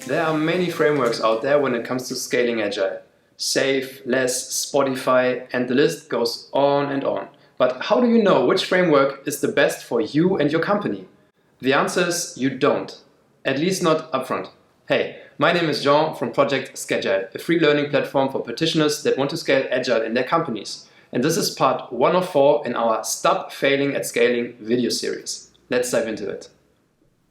There are many frameworks out there when it comes to scaling Agile. Safe, Less, Spotify, and the list goes on and on. But how do you know which framework is the best for you and your company? The answer is you don't. At least not upfront. Hey, my name is Jean from Project Scagile, a free learning platform for practitioners that want to scale Agile in their companies. And this is part 1 of 4 in our Stop Failing at Scaling video series. Let's dive into it.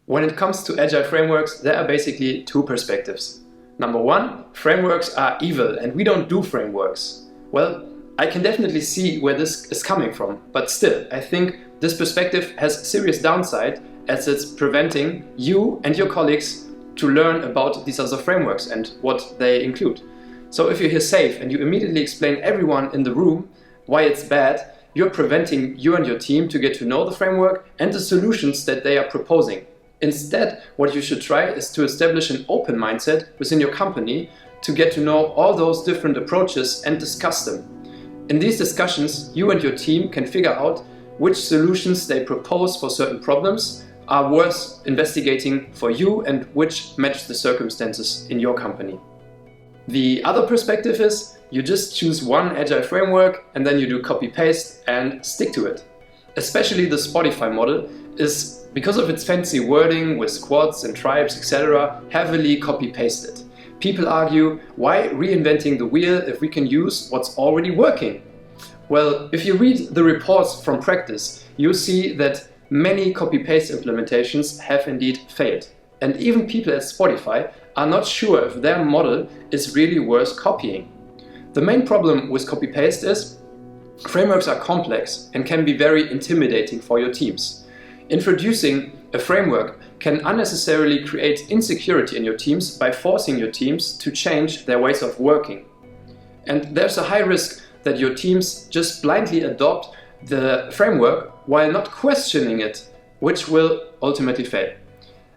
When it comes to Agile frameworks, there are basically 2 perspectives. Number 1, frameworks are evil and we don't do frameworks. Well, I can definitely see where this is coming from, but still, I think this perspective has serious downside as it's preventing you and your colleagues to learn about these other frameworks and what they include. So if you hear safe and you immediately explain everyone in the room why it's bad, you're preventing you and your team to get to know the framework and the solutions that they are proposing. Instead, what you should try is to establish an open mindset within your company to get to know all those different approaches and discuss them. In these discussions, you and your team can figure out which solutions they propose for certain problems are worth investigating for you and which match the circumstances in your company. The other perspective is you just choose one Agile framework and then you do copy-paste and stick to it. Especially the Spotify model is, because of its fancy wording with squads and tribes, etc., heavily copy-pasted. People argue, why reinventing the wheel if we can use what's already working? Well, if you read the reports from practice, you'll see that many copy-paste implementations have indeed failed. And even people at Spotify are not sure if their model is really worth copying. The main problem with copy-paste is frameworks are complex and can be very intimidating for your teams. Introducing a framework can unnecessarily create insecurity in your teams by forcing your teams to change their ways of working. And there's a high risk that your teams just blindly adopt the framework while not questioning it, which will ultimately fail.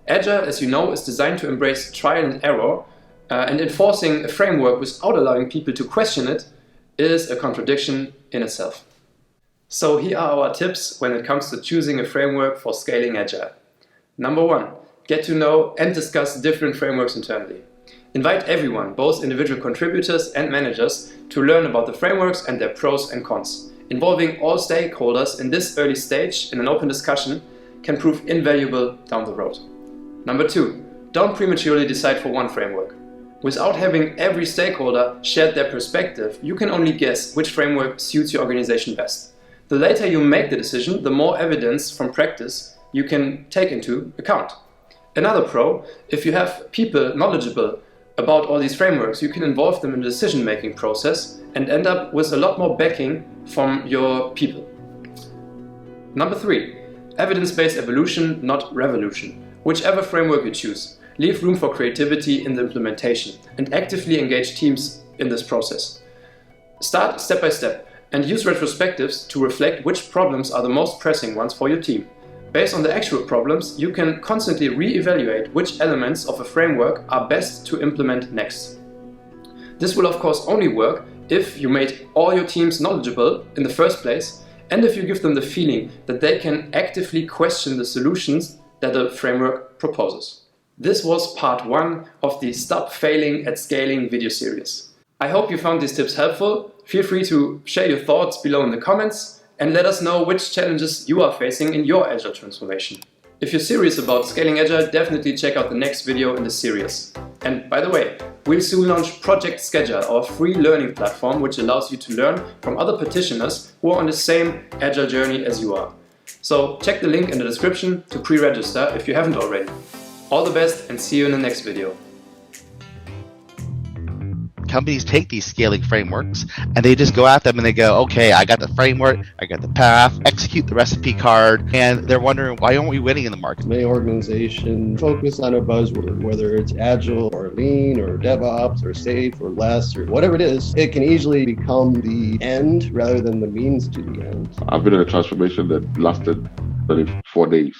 Agile, as you know, is designed to embrace trial and error, and enforcing a framework without allowing people to question it is a contradiction in itself. So here are our tips when it comes to choosing a framework for scaling Agile. Number 1, get to know and discuss different frameworks internally. Invite everyone, both individual contributors and managers, to learn about the frameworks and their pros and cons. Involving all stakeholders in this early stage in an open discussion can prove invaluable down the road. Number 2, don't prematurely decide for one framework. Without having every stakeholder share their perspective, you can only guess which framework suits your organization best. The later you make the decision, the more evidence from practice you can take into account. Another pro, if you have people knowledgeable about all these frameworks, you can involve them in the decision-making process and end up with a lot more backing from your people. Number 3, evidence-based evolution, not revolution. Whichever framework you choose, leave room for creativity in the implementation and actively engage teams in this process. Start step by step and use retrospectives to reflect which problems are the most pressing ones for your team. Based on the actual problems, you can constantly re-evaluate which elements of a framework are best to implement next. This will of course only work if you made all your teams knowledgeable in the first place and if you give them the feeling that they can actively question the solutions that the framework proposes. This was part 1 of the Stop Failing at Scaling video series. I hope you found these tips helpful. Feel free to share your thoughts below in the comments and let us know which challenges you are facing in your Agile transformation. If you're serious about scaling Agile, definitely check out the next video in the series. And by the way, we'll soon launch Project Scagile, our free learning platform which allows you to learn from other practitioners who are on the same Agile journey as you are. So check the link in the description to pre-register if you haven't already. All the best and see you in the next video. Companies take these scaling frameworks and they just go at them and they go, okay, I got the framework, I got the path, execute the recipe card, and they're wondering, why aren't we winning in the market? Many organizations focus on a buzzword, whether it's Agile or Lean or DevOps or Safe or Less or whatever it is. It can easily become the end rather than the means to the end. I've been in a transformation that lasted 34 days.